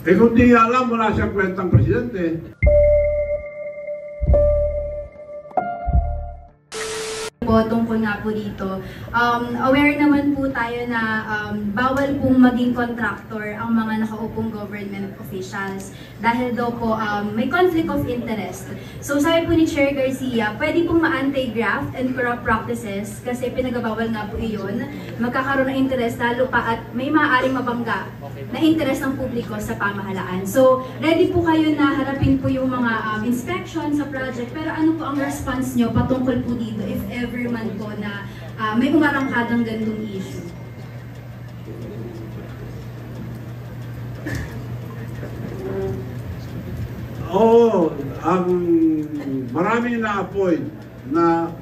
Eh kung di alam, wala siyang kwentang presidente. Tungkol nga po dito, aware naman po tayo na bawal pong maging contractor ang mga nakaupong government officials dahil daw po may conflict of interest. So sabi po ni Chair Garcia, pwede pong ma-anti-graft and corrupt practices kasi pinagabawal nga po iyon, magkakaroon ng interest lalo pa at may maaaring mabangga na interest ng publiko sa pamahalaan. So ready po kayo na harapin po yung mga inspection sa project, pero ano po ang response nyo patungkol po dito if ever man po na may umarangkadang ganitong issue? Oo, ang maraming na-appoint na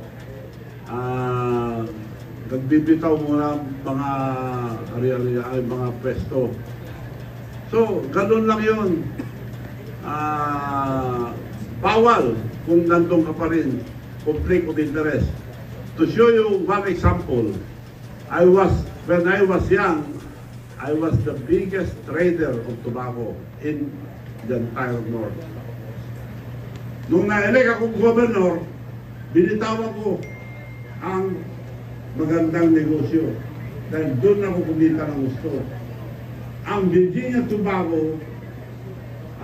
nagbibitaw muna mga pwesto. So, ganun lang yun. Bawal kung nandun ka pa rin, conflict of interest. To show you one example, when I was young, I was the biggest trader of tobacco in the entire North. Nung na-elect akong governor, binitawan ko ang magandang negosyo dahil doon ako kumita ng gusto. Ang Virginia Tobacco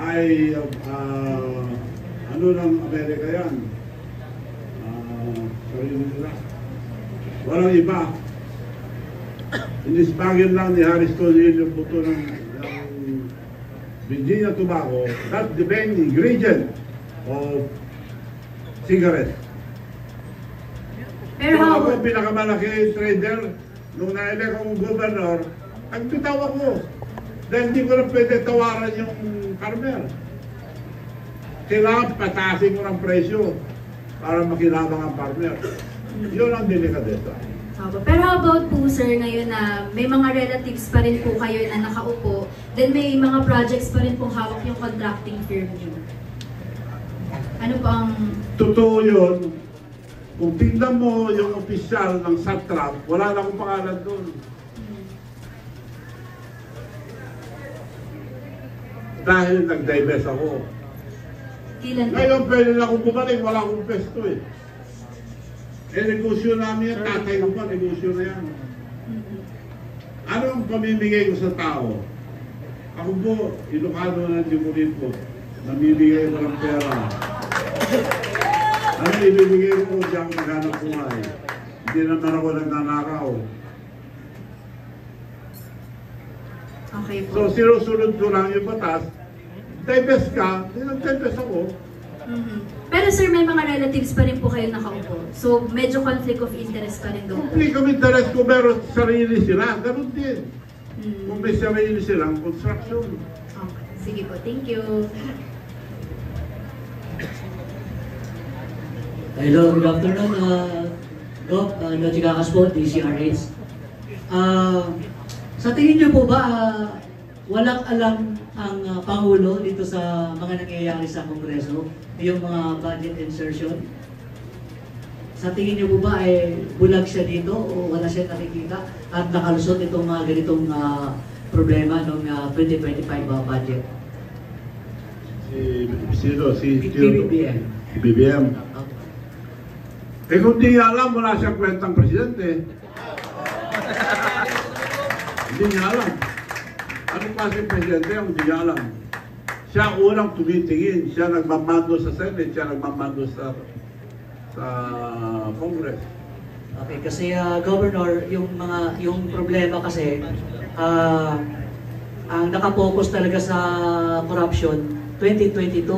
ay ano ng Amerika yan? Sarili nila. Walang iba. Inisbagin lang ni Harris Tolil yung buto ng Virginia Tobacco. That's the main ingredient of cigarette. Pero so ako pinakamalaki trader nung na-elect akong governor, nagbitaw ako. Dahil hindi ko na pwede tawaran yung farmer. Kailangan patasin ko ng presyo para makinabang ang partner. Yun ang delikadesa. Pero how about po sir ngayon na may mga relatives pa rin po kayo na nakaupo, then may mga projects pa rin pong hawak yung contracting firm nyo? Ano po ang... Totoo yun. Kung tingnan mo yung opisyal ng satrap, wala na akong pangalan doon. Dahil nag-divest ako. Kailan po? Ngayon pwede na akong bumalik, wala akong pesto eh. Eh negosyo namin yan, tatay ko pa, negosyo na yan. Ano ang pamimigay ko sa tao? Ako po, Ilocano ng Dimulipo, namimigay ko ng pera. Ano ibibigay ko kung diyan maghanap buhay? Hindi naman ako nagnanakaw. Okay po. So sinusunod ko lang yung batas, divest ka, nag-divest ako. Pero sir, may mga relatives pa rin po kayo nakaupo. So medyo conflict of interest pa rin doon. Conflict of interest ko, meron sarili sila, ganun din. Kung may sarili silang construction. Okay. Sige po, thank you. Hello, good afternoon. Doc, Logi Kakas po, DCRH. Sa tingin niyo po ba, walang alam ang Pangulo dito sa mga nangyayari sa Kongreso, yung mga budget insertion? Sa tingin niyo po ba ay bulag siya dito o wala siya nakikita at nakalusot itong mga ganitong problema ng 2025 budget? Si BBM. BBM. Eh kung di niya alam, wala siyang kwentang presidente. Hindi niya alam. Anong klaseng presidente ang hindi niya alam? Siya unang tumitingin, siya nagmamando sa Senate, siya nagmamando sa Congress. Okay, kasi Governor, yung problema kasi ang nakapokus talaga sa corruption 2022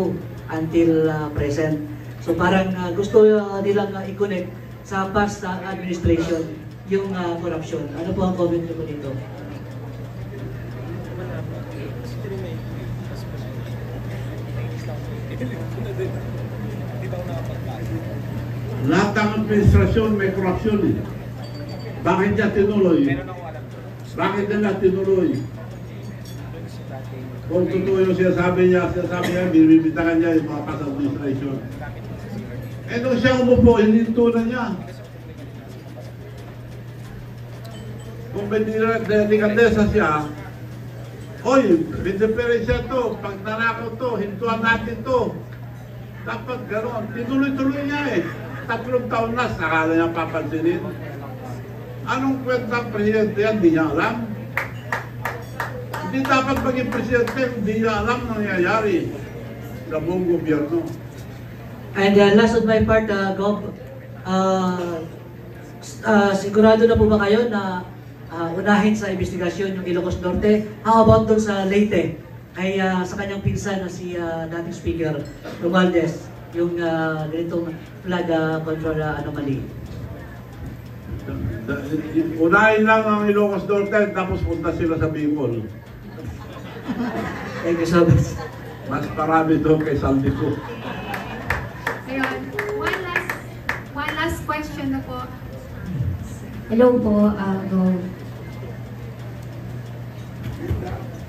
until present. So parang gusto nilang i-connect sa past administration yung corruption. Ano po ang comment niyo po dito? Lahat ng administrasyon may korupsyon eh. Bakit niya tinuloy? Bakit nila tinuloy? Kung totoo yung sinasabi niya, binibitakan niya yung mga past administration. Eh nung siya umupo, hininto na niya. Kung may delikadesa siya, Oy, may diferensya to, pag nanakaw to, hintuan natin to. Dapat gano'n. Tinuloy-tuloy niya eh. 3 taon na, sakala niya papansinin. Anong kwenta presidente yan? Hindi niya alam. Hindi dapat maging presidente, hindi niya alam nangyayari sa buong gobyerno. And last on my part, Gov, sigurado na po ba kayo na unahin sa investigasyon yung Ilocos Norte? How about doon sa Leyte? Ay sa kanyang pinsan na si dating Speaker Romualdez, yung ganitong flood control anomaly. Unahin lang ang Ilocos Norte, tapos punta sila sa Bicol. Thank you so much. Mas marami doon kay Saldico. Ayun, one last question na po. Hello po, Gov.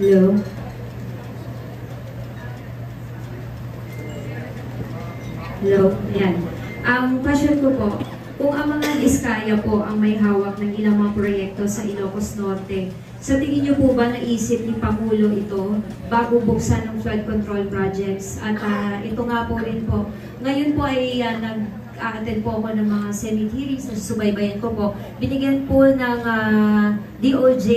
Hello? Hello? Yan. Ang question ko po, kung ang mga diskaya po ang may hawak ng ilang mga proyekto sa Ilocos Norte, sa tingin niyo po ba naisip ni Pangulo ito bago buksan ng flood control projects? At ito nga po rin po, ngayon po ay nag-attend po ako ng mga Senate hearings na subaybayan ko po. Binigyan po ng DOJ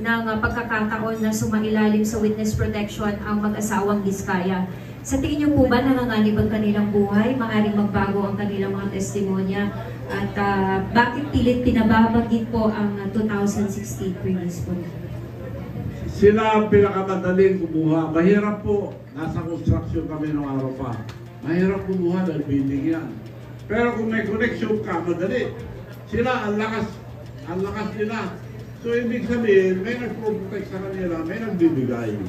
ng pagkakataon na sumailalim sa witness protection ang mag-asawang diskaya. Sa tingin niyo po ba nanganganib ang kanilang buhay? Maaring magbago ang kanilang mga testimonya? At bakit pilit pinababanggit po ang 2016 previous po? Sila ang pinakamadaling kumuha. Mahirap po. Nasa construction kami ng araw pa. Mahirap kumuha dahil building yan. Pero kung may connection ka, madali. Sila, ang lakas nila. So, ibig sabihin, may nag-protect sa kanila, may nagbibigay.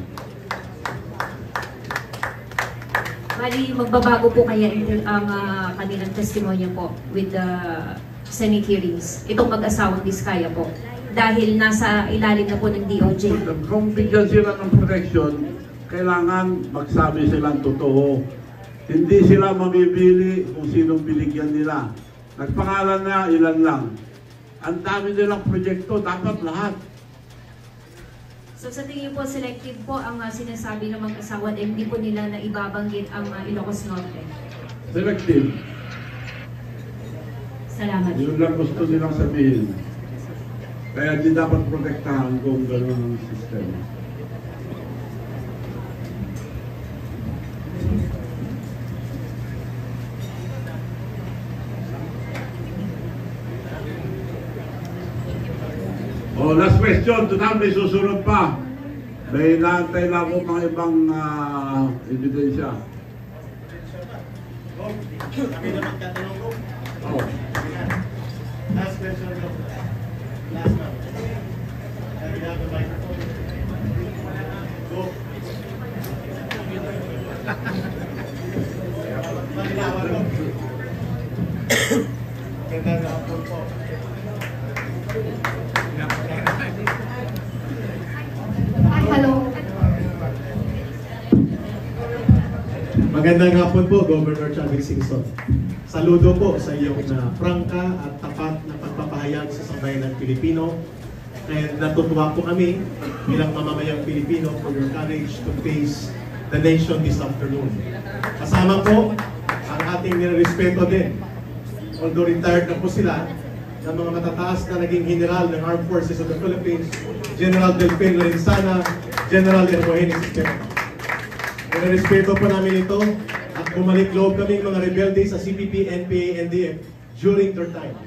Bali, magbabago po kaya ang kanilang testimonya po with the Senate hearings. Itong mag-asawang diskaya po. Dahil nasa ilalim na po ng DOJ. Kung bigyan sila ng protection, kailangan magsabi silang totoo. Hindi sila mamibili kung sinong binigyan nila. Nagpangalan na ilan lang. Ang dami nilang proyekto, dapat lahat. So sa tingin po, selective po ang sinasabi ng mag-asawa dahil hindi po nila na ibabanggit ang Ilocos Norte. Selective. Salamat. Yun lang gusto nilang sabihin. Kaya di dapat protektahan kung gano'n ang sistema. Oh, last question. Tunang may susunod pa. May naantay na ako mga ibang ebidensya. Kami na magtatanong ko. Oh. Last question ko. Last one. Kami na ang microphone. Go. Malinawan ko. Gandang hapon po. Hello. Magandang hapon po, Governor Chavez Singson. Saludo po sa iyong prangka at tapat na pagpapahayag sa sambayan ng Pilipino. And natutuwa po kami bilang mamamayang Pilipino for your courage to face the nation this afternoon. Kasama po ang ating nirespeto din. Although retired na po sila, ng mga matataas na naging general ng Armed Forces of the Philippines, General Delfin Lorenzana, General Ermohenes Espejo. Nirespeto po namin ito at bumalik loob kaming mga rebelde sa CPP, NPA, NDF during their time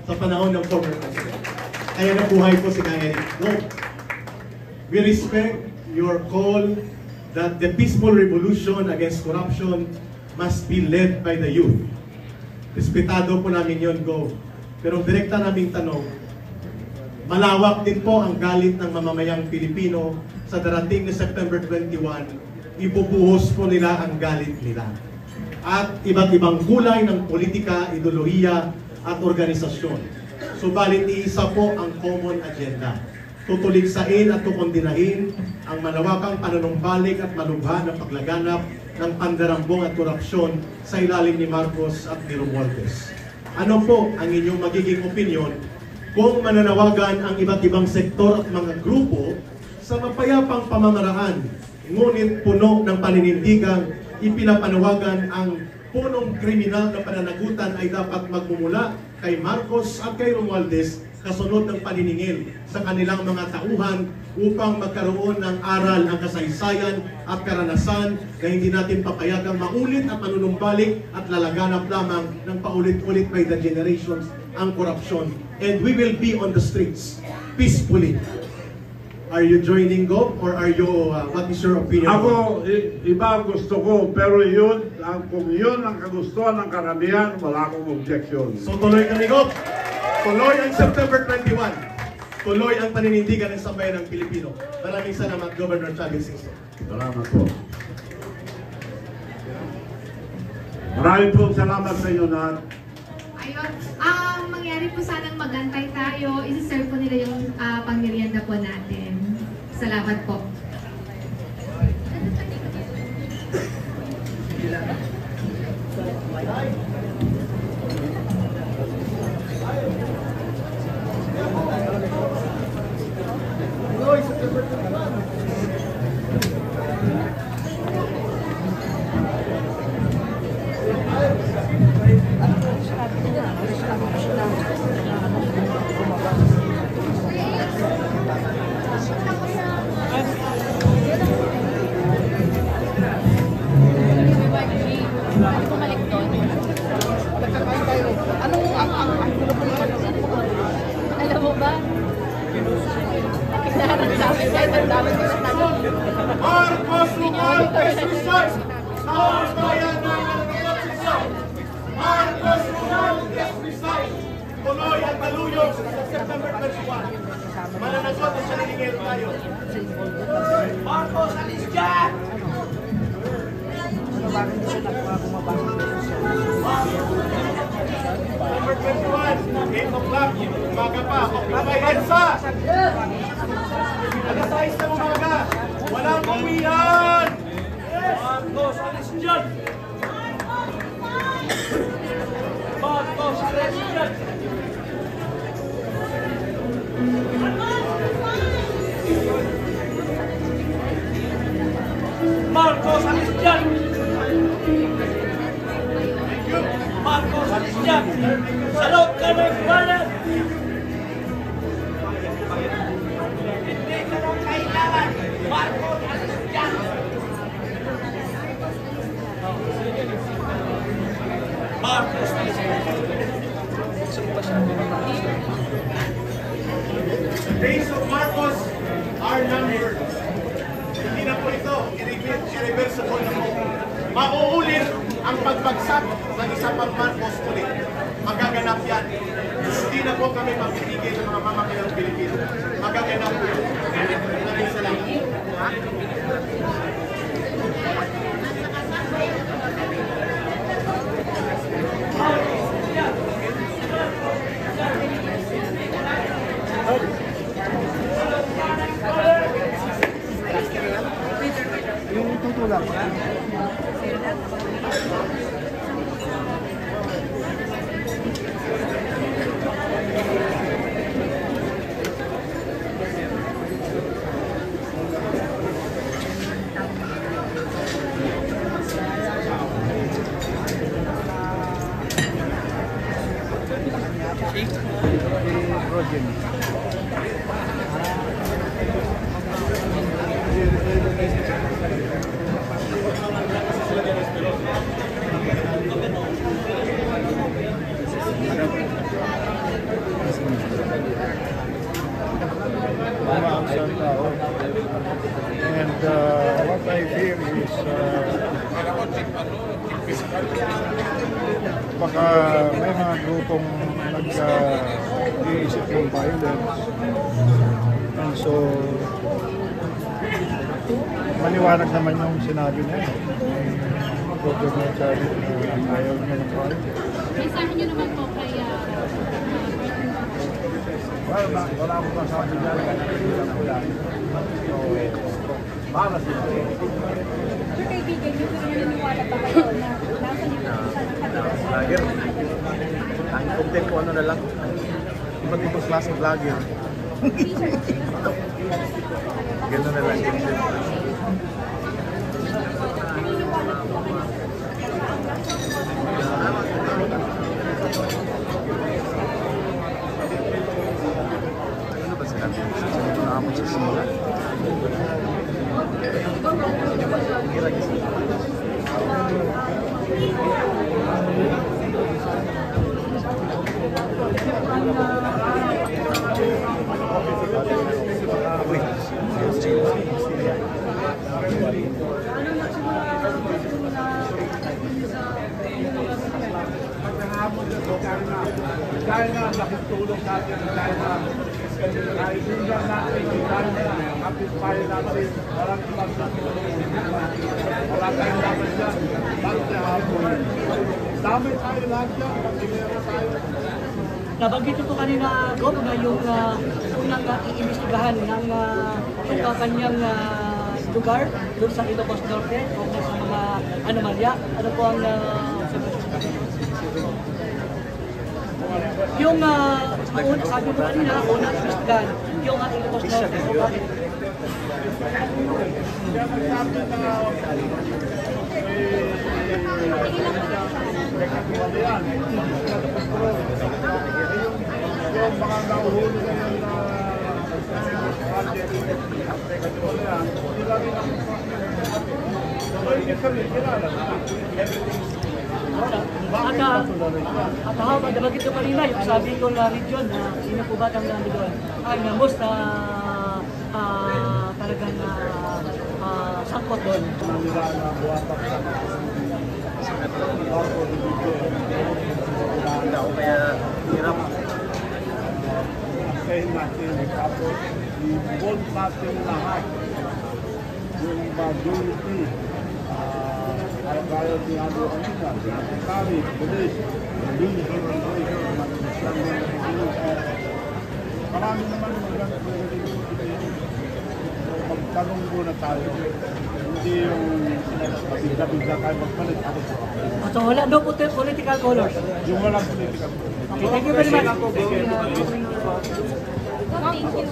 sa panahon ng former president. Kaya nabuhay po si Kaya Go. We respect your call that the peaceful revolution against corruption must be led by the youth. Respetado po namin yon, Go. Pero direkta naming tanong, malawak din po ang galit ng mamamayang Pilipino sa darating na September 21, ibubuhos po nila ang galit nila. At iba't ibang kulay ng politika, ideolohiya at organisasyon. Subalit iisa po ang common agenda. Tutuligsain at tukondinahin ang malawakang panunumbalik at malubha ng paglaganap ng pandarambong at korupsyon sa ilalim ni Marcos at ni Romualdez. Ano po ang inyong magiging opinyon kung mananawagan ang iba't ibang sektor at mga grupo sa mapayapang pamamaraan, ngunit puno ng paninindigang ipinapanawagan ang punong kriminal na pananagutan ay dapat magmumula kay Marcos at kay Romualdez kasunod ng paniningil sa kanilang mga tauhan upang magkaroon ng aral ang kasaysayan at karanasan na hindi natin papayagang maulit at manunumbalik at lalaganap lamang ng paulit-ulit by the generations ang korupsyon. And we will be on the streets peacefully. Are you joining Gov or are you, what is your opinion? Ako, iba ang gusto ko, pero yun, kung yun ang kagustuhan ng karamihan, wala akong objection. So tuloy kami, Gov. Tuloy ang September 21. Tuloy ang paninindigan ng sambayan ng Pilipino. Maraming salamat, Governor Chavez Singson. Salamat po. Maraming po salamat sa inyo lahat. Ayun. Mangyari po sanang magantay tayo. Isi-serve po nila yung pangmerienda po natin. Salamat po. Alam mo ba? Nakikita namin kahit ang dami ko na tanong. Marcos Romualdez resigns! Tawag bayan ng Pagkakasisyon! Marcos Romualdez resigns! Tuloy ang taluyog sa September 21. Mananagot at saliningil tayo. Marcos, alis dyan! September 21, 8 o'clock, umaga pa, okay, EDSA! Alas 6 ng umaga, walang uwian! Marcos, alis dyan! Marcos, alis dyan! Marcos, alis dyan! Marcos, alis dyan! Sa loob ka ng balat! Hindi ka lang kailangan! Marcos, alis dyan! Marcos, alis dyan! The days of Marcos are numbered. Hindi na po ito irreversible na po. Mauulit ang pagbagsak ng isa pang Marcos ulit. Magaganap yan. Hindi na po kami mapipigil ng mga mamamayang Pilipino. Magaganap po yan. Maraming salamat. Yung tutulak. And what I fear is baka may mga grupong nag-iisip ng violence. And so, maliwanag naman yung sinabi niya. Governor sabi na ayaw niya ng violence. Mensahe niyo naman po kay Wala akong masabi dyan. So, para sila. Sir, kaibigan niyo, naniniwala pa kayo na nasa niyo sa kanila? Vlogger. Ang content ko ano na lang. Iba't ibang klaseng vlogger. Ganun na lang din. Ano ba sinabi? Nakapot sa simula. Dahil na, laking tulong natin ng China. Kaibigan natin ng China. Kapit tayo natin. Maraming magkakulong. Wala tayong dapat dyan. Bakit na hapon? Damay tayo lahat dyan. Pagkimera tayo. Nabanggit ko kanina, Gob, na yung unang iimbestigahan ng yung kanyang lugar doon sa Ilocos Norte o sa mga anomalya. Ano po ang yung sabi mo kanina, unang iimbestigahan yung Ilocos Norte. O bakit? Kaya nagsabi na yan. Yung mga nauhuli na yan na project, sila rin ang so, hindi kami kilala na. At habang nabanggit ko kanina, yung sabi ko na region na sino po ba ang nandoon ay namos na talagang sangkot doon. Nila na buwatak sa barko ni Bigyo. Kaya hirap. Sayin natin, tapos i-bold natin lahat yung majority. Kaya sinabi ko kanina, secretary, police, marami naman magtanong muna tayo. Hindi yung bigla-bigla tayo magpalit. So wala daw po political colors. Yung walang political. Okay, thank you very much. Thank you.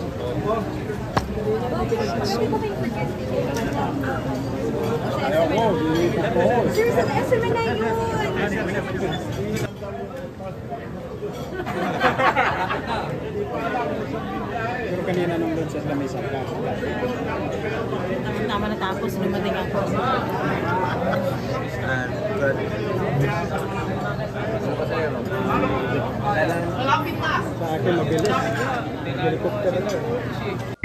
Sir, sa SMA na yun. Pero kanina nung doon sa lamesa ka. Tama natapos, lumating ako. Good. Sa akin mabilis. Helicopter na.